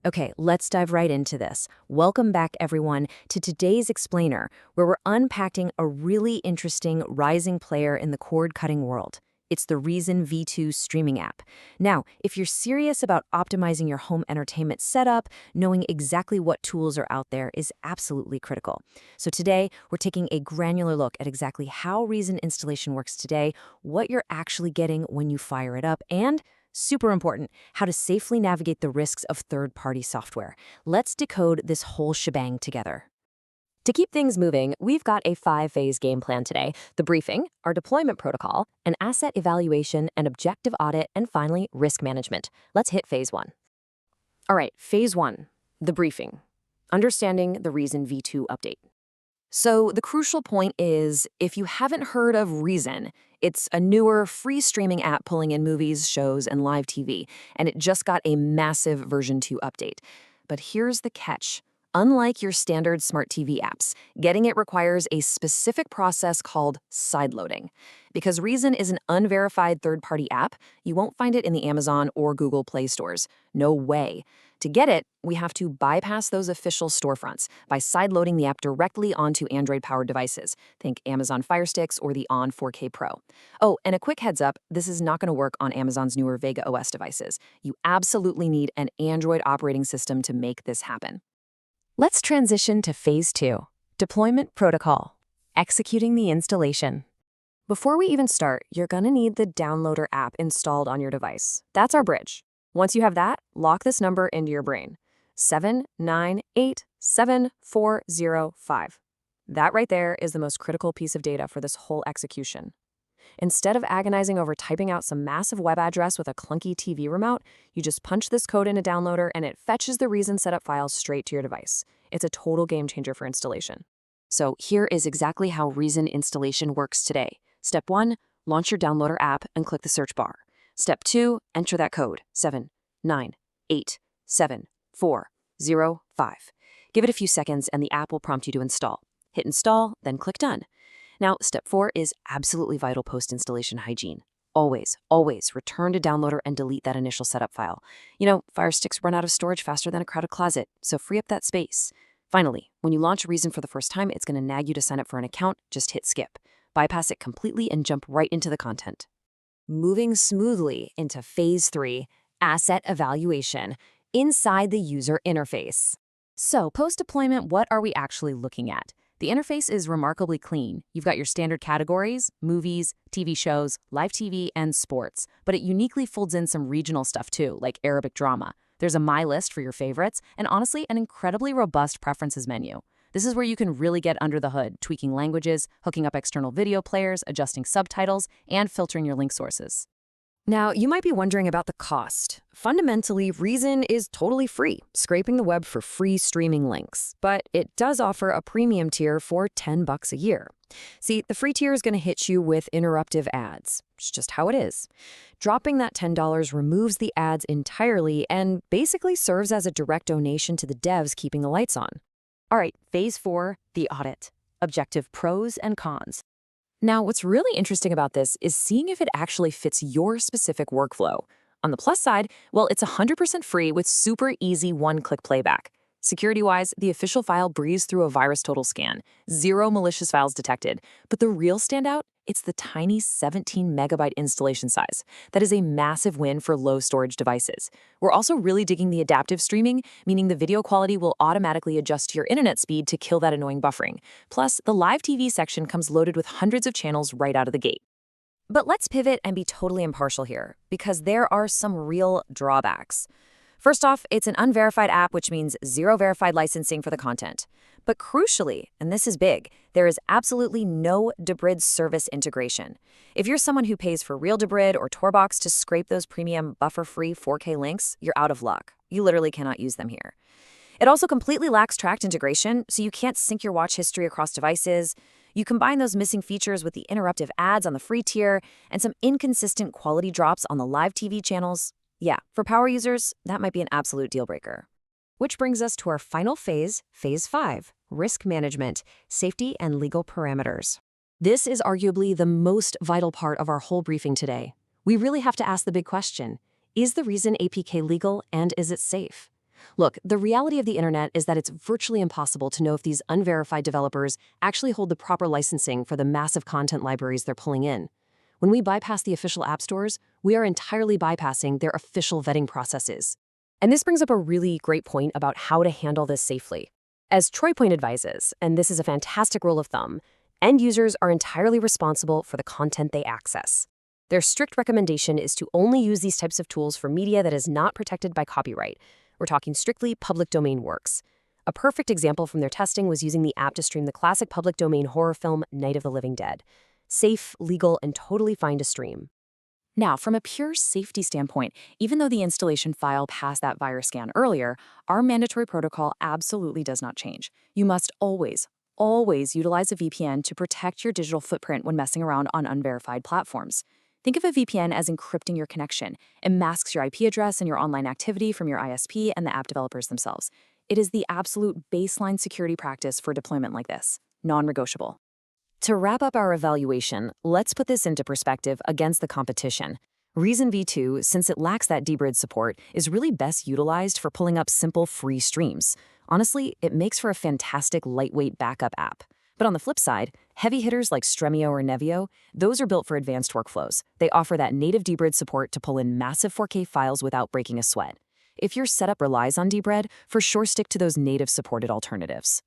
Okay, let's dive right into this. Welcome back, everyone, to today's Explainer, where we're unpacking a really interesting rising player in the cord-cutting world. It's the Reezn V2 streaming app. Now, if you're serious about optimizing your home entertainment setup, knowing exactly what tools are out there is absolutely critical. So today, we're taking a granular look at exactly how Reezn installation works today, what you're actually getting when you fire it up, and super important, how to safely navigate the risks of third-party software. Let's decode this whole shebang together. To keep things moving, we've got a 5-phase game plan today. The briefing, our deployment protocol, an asset evaluation, an objective audit, and finally, risk management. Let's hit phase 1. All right, phase 1, the briefing. Understanding the Reezn V2 update. So the crucial point is, if you haven't heard of Reezn, it's a newer free streaming app pulling in movies, shows, and live TV, and it just got a massive version 2 update. But here's the catch. Unlike your standard smart TV apps, getting it requires a specific process called sideloading. Because Reezn is an unverified third-party app, you won't find it in the Amazon or Google Play stores. No way. To get it, we have to bypass those official storefronts by sideloading the app directly onto Android-powered devices. Think Amazon Firesticks or the On 4K Pro. Oh, and a quick heads up, this is not going to work on Amazon's newer Vega OS devices. You absolutely need an Android operating system to make this happen. Let's transition to phase 2, deployment protocol, executing the installation. Before we even start, you're going to need the Downloader app installed on your device. That's our bridge. Once you have that, lock this number into your brain, 7987405. That right there is the most critical piece of data for this whole execution. Instead of agonizing over typing out some massive web address with a clunky TV remote, you just punch this code in a downloader and it fetches the Reezn setup files straight to your device. It's a total game changer for installation. So here is exactly how Reezn installation works today. Step 1, launch your Downloader app and click the search bar. Step 2, enter that code, 7987405. Give it a few seconds and the app will prompt you to install. Hit install, then click done. Now, step 4 is absolutely vital post-installation hygiene. Always return to Downloader and delete that initial setup file. You know, Firesticks run out of storage faster than a crowded closet, so free up that space. Finally, when you launch Reezn for the first time, it's going to nag you to sign up for an account. Just hit skip. Bypass it completely and jump right into the content. Moving smoothly into phase 3, asset evaluation, inside the user interface. So, post-deployment, what are we actually looking at? The interface is remarkably clean. You've got your standard categories, movies, TV shows, live TV, and sports, but it uniquely folds in some regional stuff too, like Arabic drama. There's a My List for your favorites, and honestly, an incredibly robust preferences menu. This is where you can really get under the hood, tweaking languages, hooking up external video players, adjusting subtitles, and filtering your link sources. Now, you might be wondering about the cost. Fundamentally, Reezn is totally free, scraping the web for free streaming links. But it does offer a premium tier for $10 a year. See, the free tier is going to hit you with interruptive ads. It's just how it is. Dropping that $10 removes the ads entirely and basically serves as a direct donation to the devs keeping the lights on. All right, phase 4, the audit. Objective pros and cons. Now, what's really interesting about this is seeing if it actually fits your specific workflow. On the plus side, well, it's 100% free with super easy one-click playback. Security-wise, the official file breezed through a virus total scan. 0 malicious files detected. But the real standout? It's the tiny 17-megabyte installation size. That is a massive win for low-storage devices. We're also really digging the adaptive streaming, meaning the video quality will automatically adjust to your internet speed to kill that annoying buffering. Plus, the live TV section comes loaded with hundreds of channels right out of the gate. But let's pivot and be totally impartial here, because there are some real drawbacks. First off, it's an unverified app, which means 0 verified licensing for the content. But crucially, and this is big, there is absolutely no Debrid service integration. If you're someone who pays for real Debrid or Torbox to scrape those premium buffer-free 4K links, you're out of luck. You literally cannot use them here. It also completely lacks tracked integration, so you can't sync your watch history across devices. You combine those missing features with the interruptive ads on the free tier and some inconsistent quality drops on the live TV channels. Yeah, for power users, that might be an absolute deal breaker. Which brings us to our final phase, phase 5, risk management, safety and legal parameters. This is arguably the most vital part of our whole briefing today. We really have to ask the big question, is the Reezn APK legal and is it safe? Look, the reality of the internet is that it's virtually impossible to know if these unverified developers actually hold the proper licensing for the massive content libraries they're pulling in. When we bypass the official app stores, we are entirely bypassing their official vetting processes. And this brings up a really great point about how to handle this safely. As Troy Point advises, and this is a fantastic rule of thumb, end users are entirely responsible for the content they access. Their strict recommendation is to only use these types of tools for media that is not protected by copyright. We're talking strictly public domain works. A perfect example from their testing was using the app to stream the classic public domain horror film Night of the Living Dead. Safe, legal, and totally fine to stream. Now, from a pure safety standpoint, even though the installation file passed that virus scan earlier, our mandatory protocol absolutely does not change. You must always utilize a VPN to protect your digital footprint when messing around on unverified platforms. Think of a VPN as encrypting your connection. It masks your IP address and your online activity from your ISP and the app developers themselves. It is the absolute baseline security practice for deployment like this, non-negotiable. To wrap up our evaluation, let's put this into perspective against the competition. Reezn V2, since it lacks that dbridge support, is really best utilized for pulling up simple free streams. Honestly, it makes for a fantastic lightweight backup app. But on the flip side, heavy hitters like Stremio or Nevio, those are built for advanced workflows. They offer that native dbridge support to pull in massive 4K files without breaking a sweat. If your setup relies on dbridge, for sure stick to those native supported alternatives.